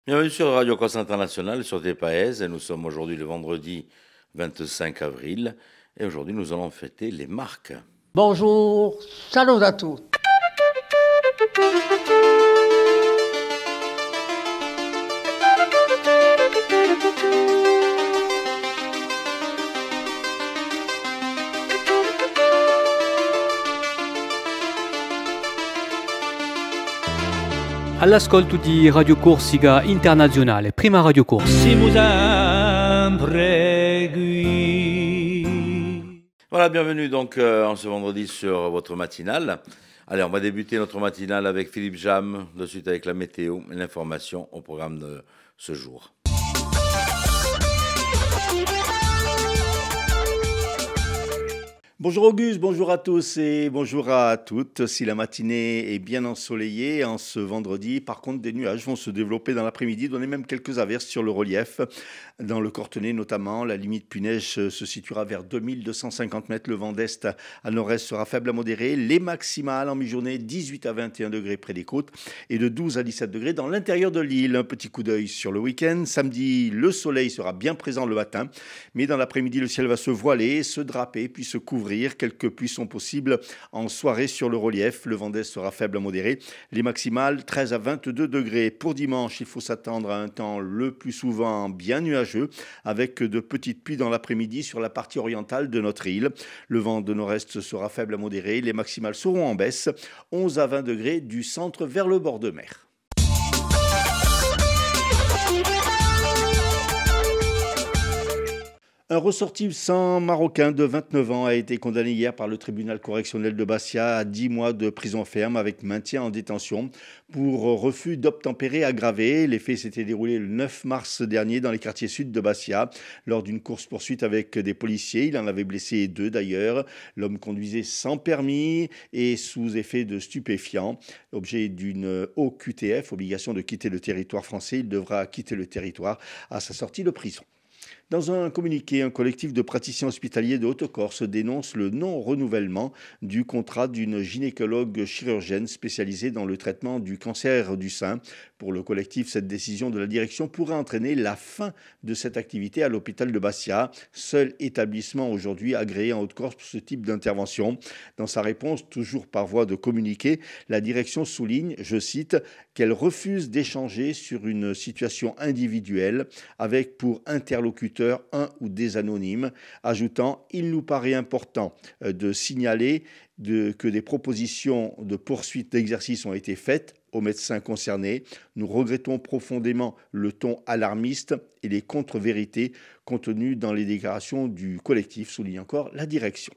Bienvenue sur Radio Corse International sur TPAES. Nous sommes aujourd'hui le vendredi 25 avril et aujourd'hui nous allons fêter les marques. Bonjour, salut à tous. All'ascolto di Radio Corsica Internazionale, prima Radio Corse. Voilà, bienvenue donc en ce vendredi sur votre matinale. Allez, on va débuter notre matinale avec Philippe Jam, de suite avec la météo et l'information au programme de ce jour. Bonjour Auguste, bonjour à tous et bonjour à toutes. Si la matinée est bien ensoleillée en ce vendredi, par contre des nuages vont se développer dans l'après-midi, donner même quelques averses sur le relief. Dans le Cortenay notamment, la limite pluie-neige se situera vers 2250 mètres. Le vent d'est à nord-est sera faible à modéré. Les maximales en mi-journée, 18 à 21 degrés près des côtes et de 12 à 17 degrés dans l'intérieur de l'île. Un petit coup d'œil sur le week-end. Samedi, le soleil sera bien présent le matin, mais dans l'après-midi, le ciel va se voiler, se draper puis se couvrir. Quelques pluies sont possibles en soirée sur le relief. Le vent d'est sera faible à modéré. Les maximales 13 à 22 degrés. Pour dimanche, il faut s'attendre à un temps le plus souvent bien nuageux avec de petites pluies dans l'après-midi sur la partie orientale de notre île. Le vent de nord-est sera faible à modéré. Les maximales seront en baisse. 11 à 20 degrés du centre vers le bord de mer. Un ressortissant marocain de 29 ans a été condamné hier par le tribunal correctionnel de Bastia à 10 mois de prison ferme avec maintien en détention pour refus d'obtempérer aggravé. Les faits s'étaient déroulés le 9 mars dernier dans les quartiers sud de Bastia lors d'une course-poursuite avec des policiers. Il en avait blessé 2 d'ailleurs. L'homme conduisait sans permis et sous effet de stupéfiants. Objet d'une OQTF, obligation de quitter le territoire français. Il devra quitter le territoire à sa sortie de prison. Dans un communiqué, un collectif de praticiens hospitaliers de Haute-Corse dénonce le non-renouvellement du contrat d'une gynécologue chirurgienne spécialisée dans le traitement du cancer du sein. Pour le collectif, cette décision de la direction pourrait entraîner la fin de cette activité à l'hôpital de Bastia, seul établissement aujourd'hui agréé en Haute-Corse pour ce type d'intervention. Dans sa réponse, toujours par voie de communiqué, la direction souligne, je cite, qu'elle refuse d'échanger sur une situation individuelle avec pour interlocuteur un ou des anonymes, ajoutant « Il nous paraît important de signaler que des propositions de poursuite d'exercice ont été faites aux médecins concernés. Nous regrettons profondément le ton alarmiste et les contre-vérités contenues dans les déclarations du collectif », souligne encore la direction.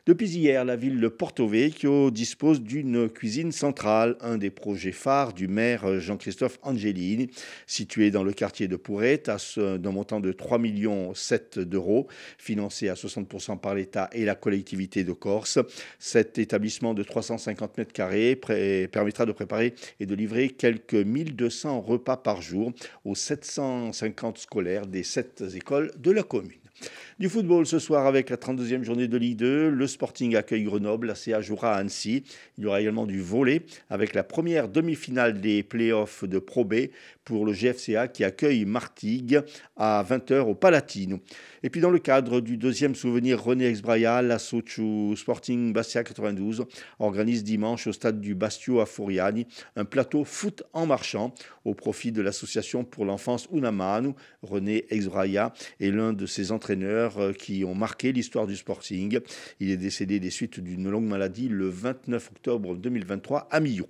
Depuis hier, la ville de Porto Vecchio dispose d'une cuisine centrale, un des projets phares du maire Jean-Christophe Angelini, situé dans le quartier de Pourrette, d'un montant de 3,7 millions d'euros, financé à 60% par l'État et la collectivité de Corse. Cet établissement de 350 mètres carrés permettra de préparer et de livrer quelques 1200 repas par jour aux 750 scolaires des 7 écoles de la commune. Du football ce soir avec la 32e journée de Ligue 2, le Sporting accueille Grenoble, la CA jouera à Annecy. Il y aura également du volley avec la première demi-finale des playoffs de Pro B pour le GFCA qui accueille Martigues à 20h au Palatino. Et puis dans le cadre du deuxième souvenir René Exbraya, la Sochaux Sporting Bastia 92 organise dimanche au stade du Bastio à Furiani un plateau foot en marchant au profit de l'association pour l'enfance Unamanu. René Exbraya est l'un de ses entraîneurs qui ont marqué l'histoire du Sporting. Il est décédé des suites d'une longue maladie le 29 octobre 2023 à Millau.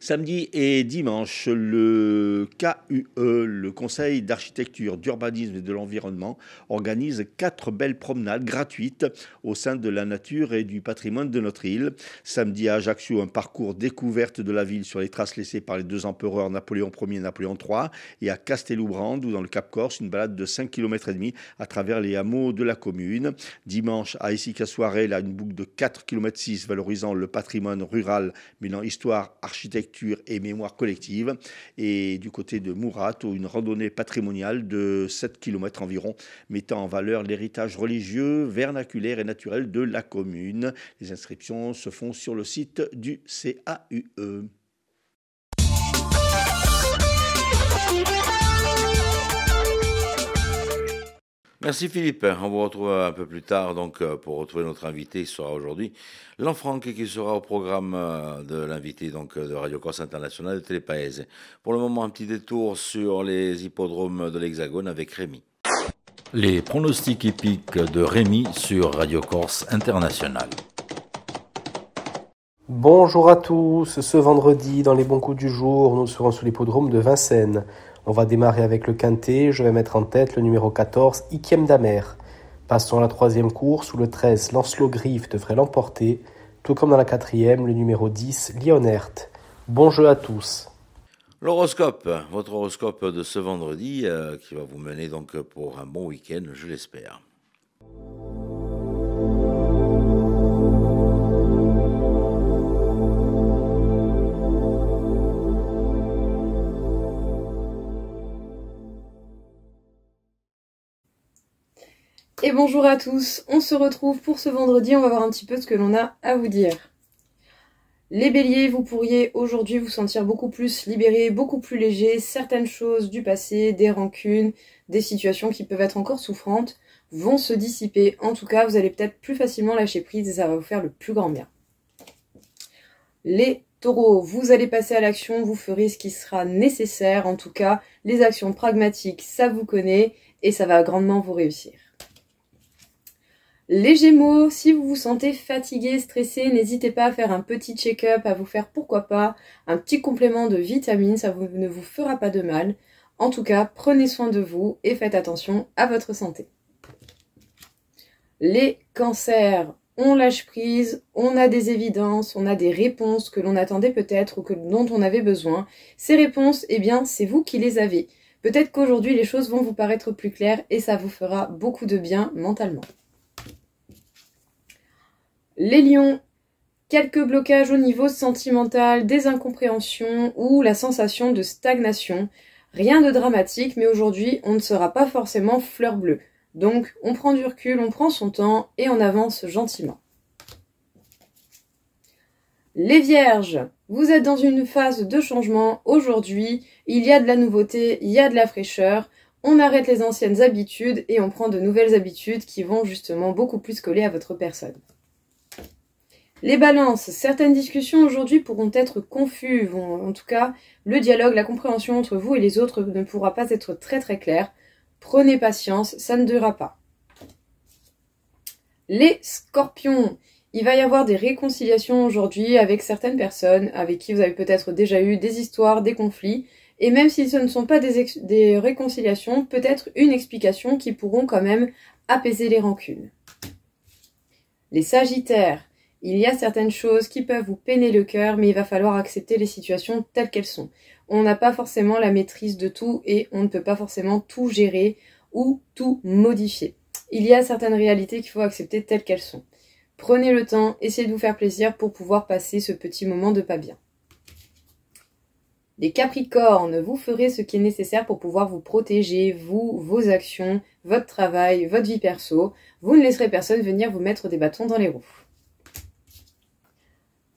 Samedi et dimanche, le KUE, le Conseil d'architecture, d'urbanisme et de l'environnement, organise 4 belles promenades gratuites au sein de la nature et du patrimoine de notre île. Samedi à Ajaccio, un parcours découverte de la ville sur les traces laissées par les 2 empereurs Napoléon Ier et Napoléon III. Et à Castelloubrande, ou dans le Cap Corse, une balade de 5,5 km à travers les hameaux de la commune. Dimanche à Essica-Soirée, là, une boucle de 4,6 km valorisant le patrimoine rural, mêlant histoire, architecture et mémoire collective. Et du côté de Mourato, une randonnée patrimoniale de 7 km environ, mettant en valeur l'héritage religieux, vernaculaire et naturel de la commune. Les inscriptions se font sur le site du CAUE. Merci Philippe. On vous retrouve un peu plus tard donc pour retrouver notre invité qui sera aujourd'hui Lanfranc qui sera au programme de l'invité donc de Radio Corse International de Télépaèse. Pour le moment, un petit détour sur les hippodromes de l'Hexagone avec Rémi. Les pronostics hippiques de Rémi sur Radio Corse International. Bonjour à tous, ce vendredi dans les bons coups du jour, nous serons sur l'hippodrome de Vincennes. On va démarrer avec le quintet, je vais mettre en tête le numéro 14, Ikiem Damer. Passons à la troisième course où le 13, Lancelot Griffe devrait l'emporter, tout comme dans la quatrième, le numéro 10, Lionert. Bon jeu à tous. L'horoscope, votre horoscope de ce vendredi qui va vous mener donc pour un bon week-end, je l'espère. Et bonjour à tous, on se retrouve pour ce vendredi, on va voir un petit peu ce que l'on a à vous dire. Les béliers, vous pourriez aujourd'hui vous sentir beaucoup plus libéré, beaucoup plus léger, certaines choses du passé, des rancunes, des situations qui peuvent être encore souffrantes, vont se dissiper. En tout cas, vous allez peut-être plus facilement lâcher prise et ça va vous faire le plus grand bien. Les taureaux, vous allez passer à l'action, vous ferez ce qui sera nécessaire, en tout cas, les actions pragmatiques, ça vous connaît et ça va grandement vous réussir. Les Gémeaux, si vous vous sentez fatigué, stressé, n'hésitez pas à faire un petit check-up, à vous faire pourquoi pas un petit complément de vitamines, ça ne vous fera pas de mal. En tout cas, prenez soin de vous et faites attention à votre santé. Les Cancers, on lâche prise, on a des évidences, on a des réponses que l'on attendait peut-être ou dont on avait besoin. Ces réponses, eh bien, c'est vous qui les avez. Peut-être qu'aujourd'hui, les choses vont vous paraître plus claires et ça vous fera beaucoup de bien mentalement. Les lions, quelques blocages au niveau sentimental, des incompréhensions ou la sensation de stagnation. Rien de dramatique, mais aujourd'hui, on ne sera pas forcément fleur bleue. Donc, on prend du recul, on prend son temps et on avance gentiment. Les vierges, vous êtes dans une phase de changement. Aujourd'hui, il y a de la nouveauté, il y a de la fraîcheur. On arrête les anciennes habitudes et on prend de nouvelles habitudes qui vont justement beaucoup plus coller à votre personne. Les balances, certaines discussions aujourd'hui pourront être confuses, en tout cas le dialogue, la compréhension entre vous et les autres ne pourra pas être très très clair. Prenez patience, ça ne durera pas. Les scorpions, il va y avoir des réconciliations aujourd'hui avec certaines personnes avec qui vous avez peut-être déjà eu des histoires, des conflits, et même si ce ne sont pas des réconciliations, peut-être une explication qui pourront quand même apaiser les rancunes. Les sagittaires, il y a certaines choses qui peuvent vous peiner le cœur, mais il va falloir accepter les situations telles qu'elles sont. On n'a pas forcément la maîtrise de tout et on ne peut pas forcément tout gérer ou tout modifier. Il y a certaines réalités qu'il faut accepter telles qu'elles sont. Prenez le temps, essayez de vous faire plaisir pour pouvoir passer ce petit moment de pas bien. Les Capricornes, vous ferez ce qui est nécessaire pour pouvoir vous protéger, vous, vos actions, votre travail, votre vie perso. Vous ne laisserez personne venir vous mettre des bâtons dans les roues.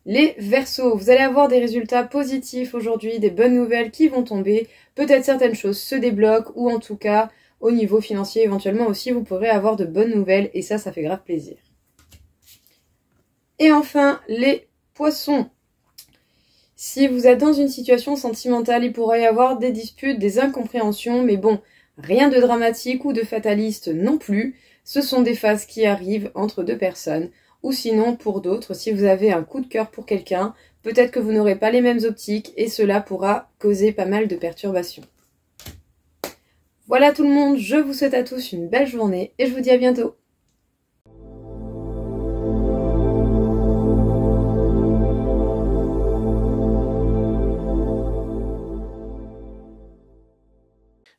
Les Verseaux, vous allez avoir des résultats positifs aujourd'hui, des bonnes nouvelles qui vont tomber. Peut-être certaines choses se débloquent ou en tout cas, au niveau financier éventuellement aussi, vous pourrez avoir de bonnes nouvelles et ça fait grave plaisir. Et enfin, les Poissons. Si vous êtes dans une situation sentimentale, il pourrait y avoir des disputes, des incompréhensions, mais bon, rien de dramatique ou de fataliste non plus. Ce sont des phases qui arrivent entre deux personnes. Ou sinon, pour d'autres, si vous avez un coup de cœur pour quelqu'un, peut-être que vous n'aurez pas les mêmes optiques et cela pourra causer pas mal de perturbations. Voilà tout le monde, je vous souhaite à tous une belle journée et je vous dis à bientôt.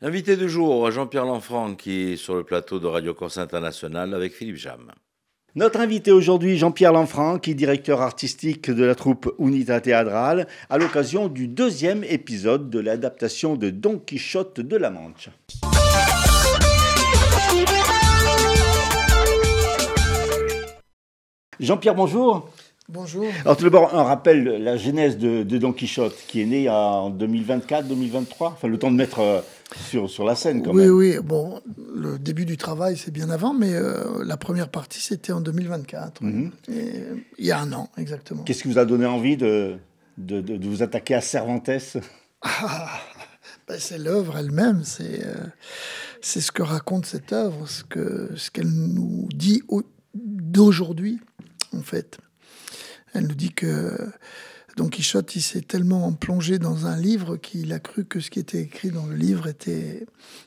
Invité du jour, Jean-Pierre Lanfranc qui est sur le plateau de Radio Corse International avec Philippe Jam. Notre invité aujourd'hui, Jean-Pierre Lanfranc, qui est directeur artistique de la troupe Unita Teatrale, à l'occasion du 2e épisode de l'adaptation de Don Quichotte de la Manche. Jean-Pierre, bonjour. Bonjour. Alors tout d'abord, un rappel, la genèse de Don Quichotte, qui est né en 2024-2023, enfin le temps de mettre sur la scène quand même. Oui, bon, le début du travail, c'est bien avant, mais la première partie, c'était en 2024, et, il y a un an, exactement. Qu'est-ce qui vous a donné envie de vous attaquer à Cervantes? C'est l'œuvre elle-même, c'est ce que raconte cette œuvre, ce qu'elle nous dit d'aujourd'hui, en fait. Elle nous dit que Don Quichotte, il s'est tellement plongé dans un livre qu'il a cru que ce qui était écrit dans le livre était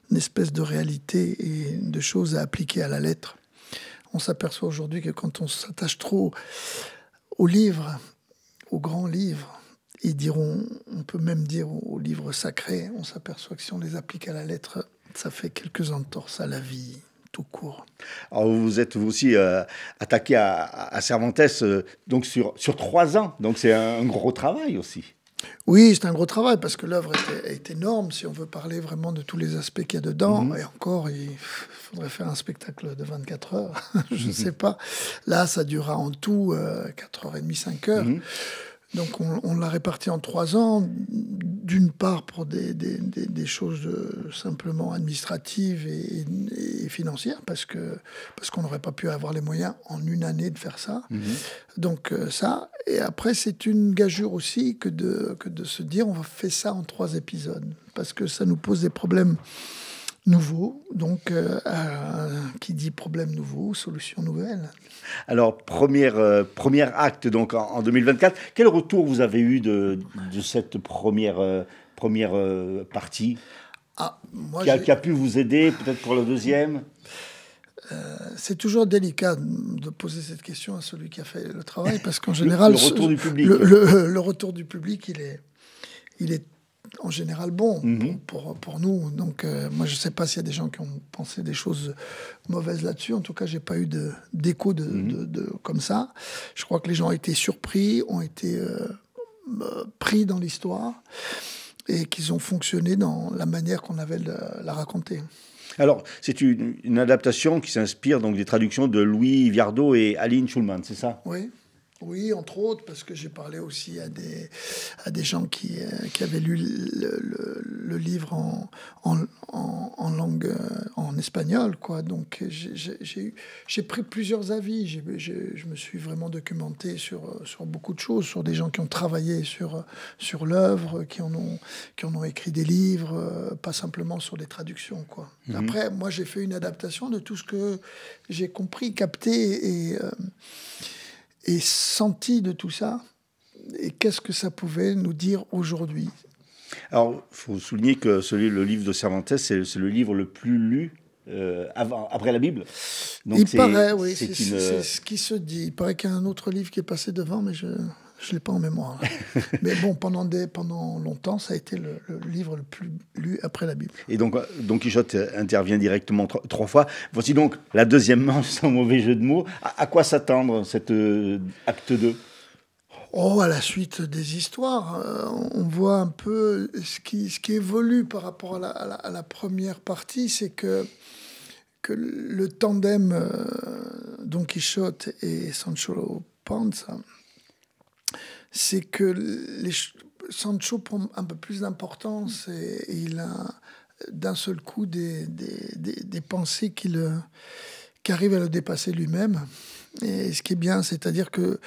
une espèce de réalité et de choses à appliquer à la lettre. On s'aperçoit aujourd'hui que quand on s'attache trop au livre, aux grands livres, on peut même dire aux livres sacrés, on s'aperçoit que si on les applique à la lettre, ça fait quelques entorses à la vie. Tout court. Alors vous êtes vous aussi attaqué à Cervantes donc sur 3 ans, donc c'est un gros travail aussi. Oui, c'est un gros travail parce que l'œuvre est énorme si on veut parler vraiment de tous les aspects qu'il y a dedans. Et encore, il faudrait faire un spectacle de 24 heures, je ne sais pas. Là, ça durera en tout 4h30, 5 heures. Donc on l'a réparti en 3 ans, d'une part pour des choses simplement administratives et financières, parce qu'on n'aurait pas pu avoir les moyens en une année de faire ça. Donc ça, et après c'est une gageure aussi que de se dire on va faire ça en 3 épisodes, parce que ça nous pose des problèmes nouveaux, donc qui dit problème nouveau, solution nouvelle. Alors, premier acte donc en 2024. Quel retour vous avez eu de cette première partie qui a pu vous aider peut-être pour le deuxième? C'est toujours délicat de poser cette question à celui qui a fait le travail, parce qu'en général, le retour du public, le retour du public, il est en général bon pour nous. Donc moi, je ne sais pas s'il y a des gens qui ont pensé des choses mauvaises là-dessus. En tout cas, j'ai pas eu d'écho comme ça. Je crois que les gens ont été surpris, ont été pris dans l'histoire et qu'ils ont fonctionné dans la manière qu'on avait de la raconter. Alors, c'est une adaptation qui s'inspire donc des traductions de Louis Viardot et Aline Schulman, c'est ça? Oui, entre autres, parce que j'ai parlé aussi à des gens qui avaient lu le livre en langue, en espagnol, quoi. Donc j'ai pris plusieurs avis. Je me suis vraiment documenté sur beaucoup de choses, sur des gens qui ont travaillé sur l'œuvre, qui en ont écrit des livres, pas simplement sur des traductions, quoi. Après, moi, j'ai fait une adaptation de tout ce que j'ai compris, capté et senti de tout ça, et qu'est-ce que ça pouvait nous dire aujourd'hui. Alors, il faut souligner que le livre de Cervantes, c'est le livre le plus lu après la Bible. Donc il paraît, oui, c'est ce qui se dit. Il paraît qu'il y a un autre livre qui est passé devant, mais je ne l'ai pas en mémoire. Mais bon, pendant longtemps, ça a été le livre le plus lu après la Bible. Et donc, Don Quichotte intervient directement 3 fois. Voici donc la deuxième manche, sans mauvais jeu de mots. À quoi s'attendre, cet acte 2 ? À la suite des histoires. On voit un peu ce qui évolue par rapport à la première partie, c'est que le tandem Don Quichotte et Sancho Panza, c'est que Sancho prend un peu plus d'importance et il a d'un seul coup des pensées qui arrivent à le dépasser lui-même. Et ce qui est bien, c'est-à-dire que,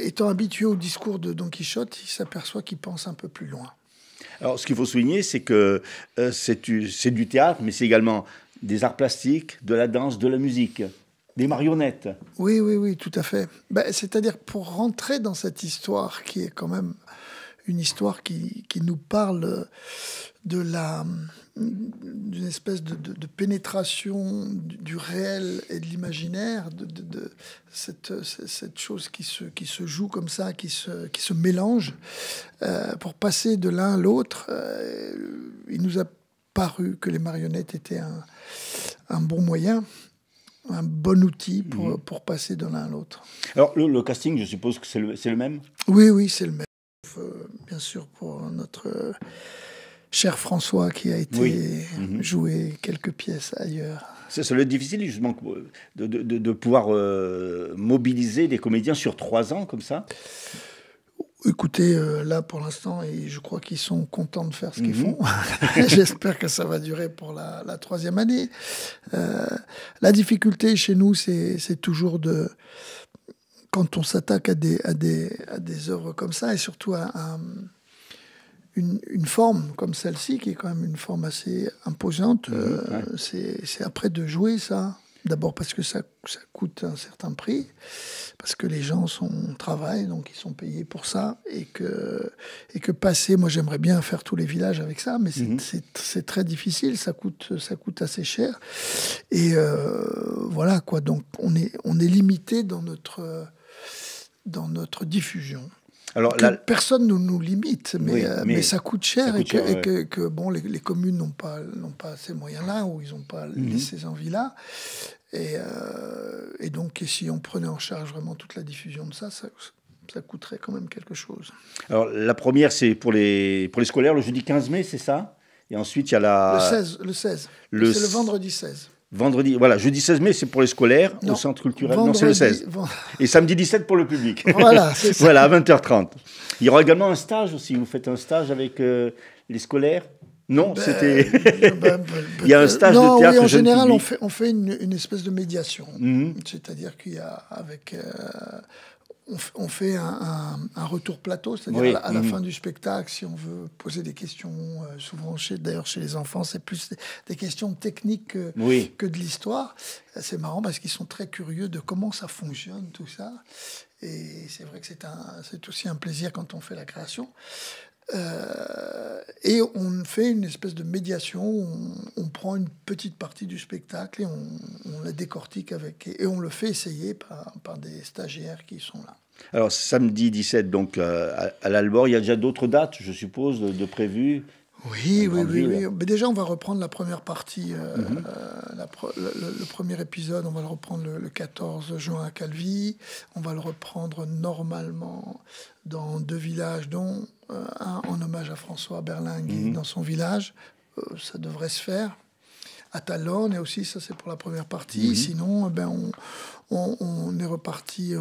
étant habitué au discours de Don Quichotte, il s'aperçoit qu'il pense un peu plus loin. Alors, ce qu'il faut souligner, c'est que c'est du théâtre, mais c'est également des arts plastiques, de la danse, de la musique, des marionnettes. Oui, tout à fait. C'est-à-dire, pour rentrer dans cette histoire, qui est quand même une histoire qui nous parle d'une espèce de pénétration du réel et de l'imaginaire, de cette chose qui se joue comme ça, qui se mélange, pour passer de l'un à l'autre. Il nous a paru que les marionnettes étaient un bon moyen, un bon outil pour passer de l'un à l'autre. Alors, le casting, je suppose que c'est le même ? Oui, c'est le même. Bien sûr, pour notre cher François qui a été joué quelques pièces ailleurs. Ça doit être difficile justement de pouvoir mobiliser des comédiens sur 3 ans comme ça. Écoutez, là pour l'instant, je crois qu'ils sont contents de faire ce qu'ils font. J'espère que ça va durer pour la 3e année. La difficulté chez nous, c'est toujours quand on s'attaque à des œuvres comme ça, et surtout à une forme comme celle-ci, qui est quand même une forme assez imposante, c'est après de jouer ça. D'abord parce que ça coûte un certain prix, parce que les gens travaillent, donc ils sont payés pour ça, et que passer, moi j'aimerais bien faire tous les villages avec ça, mais c'est très difficile, ça coûte assez cher, et voilà quoi, donc on est limité dans notre diffusion. Alors, personne ne nous limite, mais ça coûte cher, que bon, les communes n'ont pas ces moyens-là, ou ils n'ont pas ces envies-là. Et donc, si on prenait en charge vraiment toute la diffusion de ça coûterait quand même quelque chose. Alors, la première, c'est pour les scolaires, le jeudi 15 mai, c'est ça? Et ensuite, il y a le 16. C'est le vendredi 16. Vendredi, voilà, jeudi 16 mai, c'est pour les scolaires, au centre culturel. Non, c'est le 16. Et samedi 17 pour le public. Voilà, c'est ça. Voilà, à 20h30. Il y aura également un stage aussi. Vous faites un stage avec les scolaires? Non, c'était... Il y a un stage de théâtre. Oui, en général, on fait une espèce de médiation. C'est-à-dire qu'il y a on fait un retour plateau, c'est-à-dire à la fin du spectacle, si on veut poser des questions, souvent d'ailleurs chez les enfants, c'est plus des questions techniques que de l'histoire. C'est marrant parce qu'ils sont très curieux de comment ça fonctionne, tout ça. Et c'est vrai que c'est aussi un plaisir quand on fait la création. Et on fait une espèce de médiation où on prend une petite partie du spectacle et on la décortique et on le fait essayer par des stagiaires qui sont là. Alors samedi 17 donc à l'Albor, il y a déjà d'autres dates, je suppose, de prévues. Oui. Mais déjà, on va reprendre la première partie, le premier épisode, on va le reprendre le 14 juin à Calvi. On va le reprendre normalement dans 2 villages, dont un en hommage à François Berlinguer dans son village. Ça devrait se faire. À Talonne, et aussi, ça c'est pour la première partie. Sinon, on est reparti...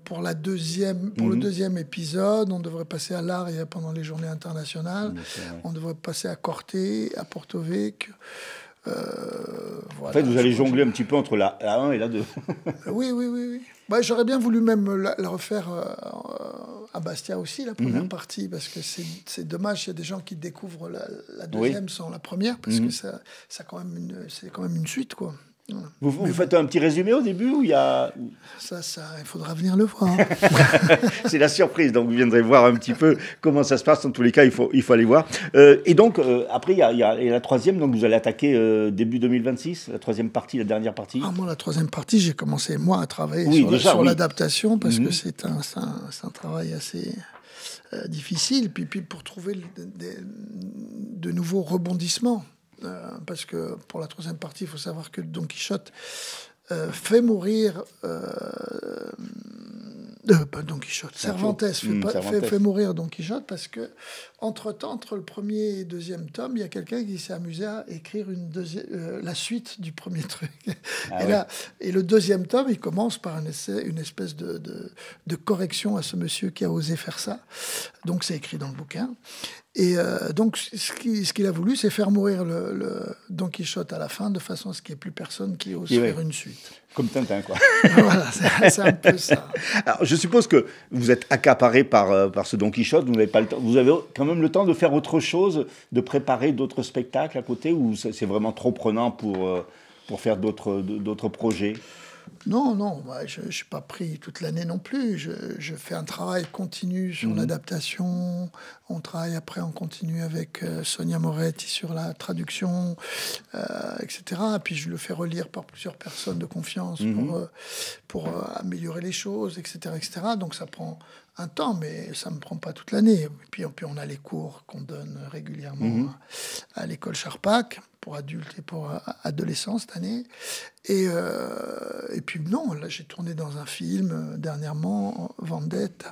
pour le 2e épisode, on devrait passer à l'Aria pendant les journées internationales. On devrait passer à Corté, à Porto Vecchio. Voilà, en fait, vous allez jongler un petit peu entre la 1 et la 2. Oui. J'aurais bien voulu même la refaire à Bastia aussi, la première partie, parce que c'est dommage, il y a des gens qui découvrent la deuxième sans la première, parce que c'est quand même une suite, quoi. Vous faites un petit résumé au début ou il y a... Ça, il faudra venir le voir. C'est la surprise, donc vous viendrez voir un petit peu comment ça se passe. En tous les cas, il faut aller voir. Et donc, après, il y a la 3e, donc vous allez attaquer début 2026, la 3e partie, la dernière partie. Moi, la 3e partie, j'ai commencé, moi, à travailler sur l'adaptation, parce que c'est un travail assez... difficile, puis pour trouver de nouveaux rebondissements. Parce que pour la 3e partie, il faut savoir que Don Quichotte fait mourir... Don Quichotte, Cervantes fait mourir Don Quichotte parce que, entre-temps, entre le premier et le 2e tome, il y a quelqu'un qui s'est amusé à écrire la suite du premier truc. Et le 2e tome, il commence par une espèce de correction à ce monsieur qui a osé faire ça. Donc c'est écrit dans le bouquin. Et donc, ce qu'il a voulu, c'est faire mourir le Don Quichotte à la fin, de façon à ce qu'il n'y ait plus personne qui ose faire une suite. Comme Tintin, quoi. Voilà, c'est un peu ça. Alors, je suppose que vous êtes accaparé par ce Don Quichotte, vous n'avez pas le temps. Vous avez quand même le temps de faire autre chose, de préparer d'autres spectacles à côté, ou c'est vraiment trop prenant pour faire d'autres projets? Non, je ne suis pas pris toute l'année non plus. Je fais un travail continu sur l'adaptation. On travaille après en continu avec Sonia Moretti sur la traduction, etc. Et puis je le fais relire par plusieurs personnes de confiance pour améliorer les choses, etc., etc. Donc ça prend un temps, mais ça ne me prend pas toute l'année. Et puis on a les cours qu'on donne régulièrement à l'école Charpak pour adultes et pour adolescents cette année. Et puis non, là j'ai tourné dans un film dernièrement, Vendette,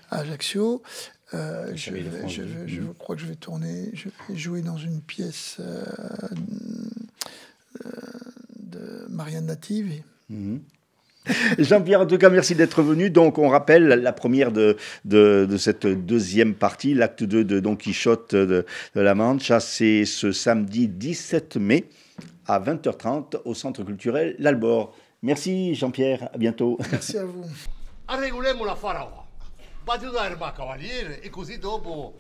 à Ajaccio. Je crois que je vais jouer dans une pièce de Marianne Nativi. Jean-Pierre, en tout cas, merci d'être venu. Donc, on rappelle la première de cette deuxième partie, l'acte 2 de Don Quichotte de la Mancha. C'est ce samedi 17 mai à 20h30 au Centre culturel L'Albor. Merci Jean-Pierre, à bientôt. Merci à vous. Arregoliamo la farawa. Vado da erba cavaliere e così dopo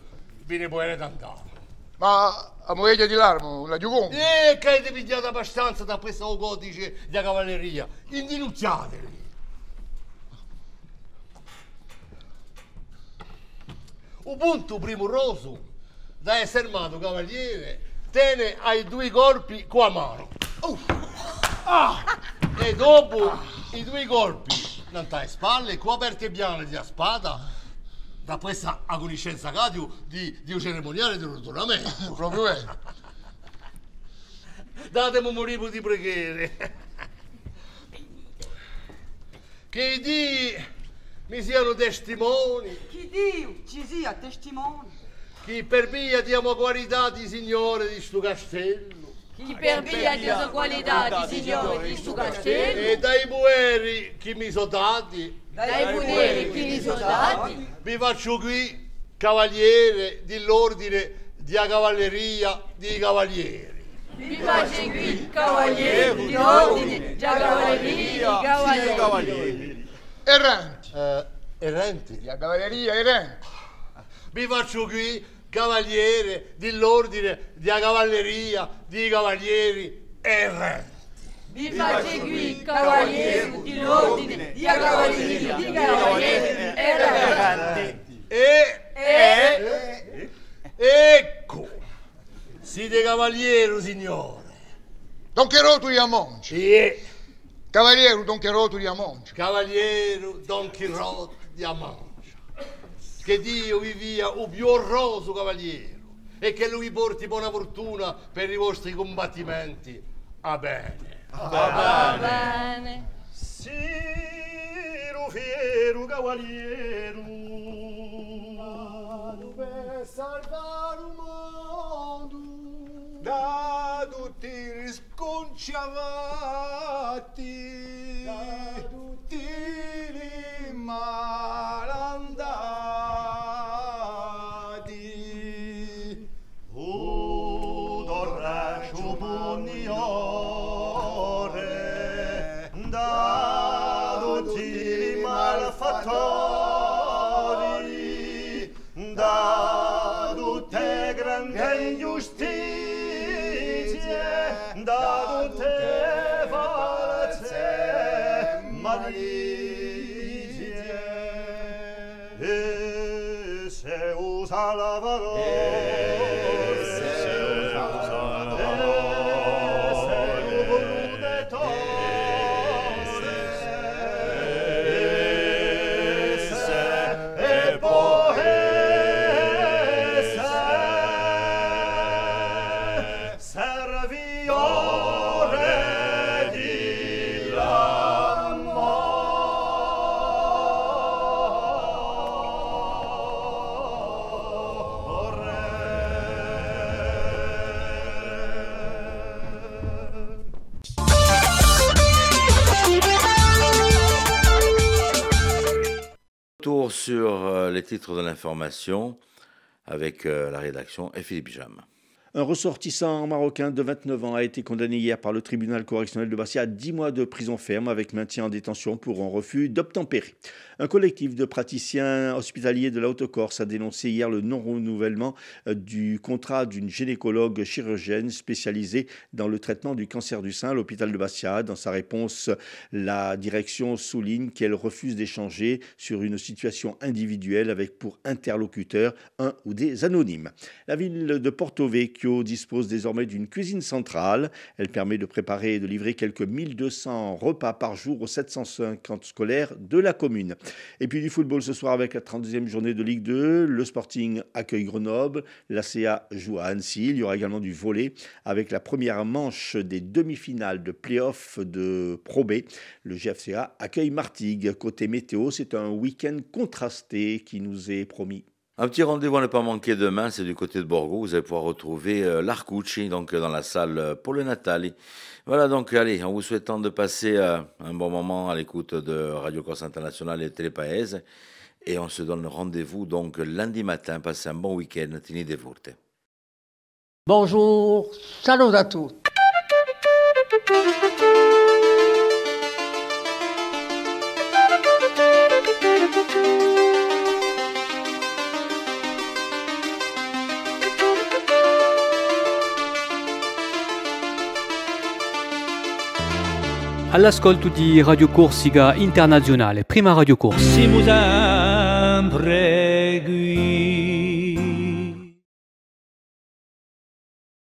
viene poi andare. Ma a moglie di Larmo, la giugò? Che avete pigliato abbastanza da questo codice di cavalleria. Indinucciateli. Un punto primoroso da essere armato cavaliere tiene ai due corpi con la mano. E dopo i due colpi non alle spalle, qua aperte piane di spada. Da questa a conoscenza di un cerimoniale di rotolamento. Proprio è. Datemi un motivo di preghiere. Che i Dio mi siano testimoni. Che Dio ci sia testimoni. Che per via diamo qualità di signore di sto castello. Chi per via di qualità di signore di sto castello. E dai bueri che mi sono dati. Dai bueri che mi sono dati. Vi faccio qui cavaliere dell'ordine di cavalleria di cavalieri. Vi faccio qui cavaliere di ordine di cavalleria di cavalieri. Erranti. Erranti? La cavalleria erranti. Vi faccio qui cavaliere dell'ordine di cavalleria di cavalieri erranti. Vi faccio qui cavaliere dell'ordine di cavalleria di cavalieri erranti. Ecco, siete cavaliere, signore. Don Cherotto di Amonci. Sì. Cavaliere Don Cherotto di Amonci. Cavaliere Don Cherotto di Amonci. Che Dio vi dia un più orroso cavaliere e che lui porti buona fortuna per i vostri combattimenti. A bene. Va bene. Siru fiero cavaliere per salvare il mondo da tutti i sconciavati, da tutti i malandati. Udorracio puniore da tutti i malfattori, da tutte grandi ingiustizie, da tutte false malizie. E se usa la parola, sur les titres de l'information avec la rédaction et Philippe Jam. Un ressortissant marocain de 29 ans a été condamné hier par le tribunal correctionnel de Bastia à 10 mois de prison ferme avec maintien en détention pour un refus d'obtempérer. Un collectif de praticiens hospitaliers de la Haute-Corse a dénoncé hier le non-renouvellement du contrat d'une gynécologue chirurgienne spécialisée dans le traitement du cancer du sein à l'hôpital de Bastia. Dans sa réponse, la direction souligne qu'elle refuse d'échanger sur une situation individuelle avec pour interlocuteur un ou des anonymes. La ville de Porto Vecchio Tokyo dispose désormais d'une cuisine centrale. Elle permet de préparer et de livrer quelques 1200 repas par jour aux 750 scolaires de la commune. Et puis du football ce soir avec la 32e journée de Ligue 2. Le Sporting accueille Grenoble, l'ACA joue à Annecy. Il y aura également du volley avec la première manche des demi-finales de play-off de Pro B. Le GFCA accueille Martigues. Côté météo, c'est un week-end contrasté qui nous est promis. Un petit rendez-vous à ne pas manquer demain, c'est du côté de Borgo. Vous allez pouvoir retrouver l'Arcucci, donc dans la salle Paul Natali. Voilà, donc allez, en vous souhaitant de passer un bon moment à l'écoute de Radio Corse Internationale et Tele Paese. Et on se donne rendez-vous donc lundi matin. Passez un bon week-end. Tini Devurte. Bonjour, salut à tous. All'ascolto di Radio Corsica Internazionale, prima Radio Corsa. Si mu sempre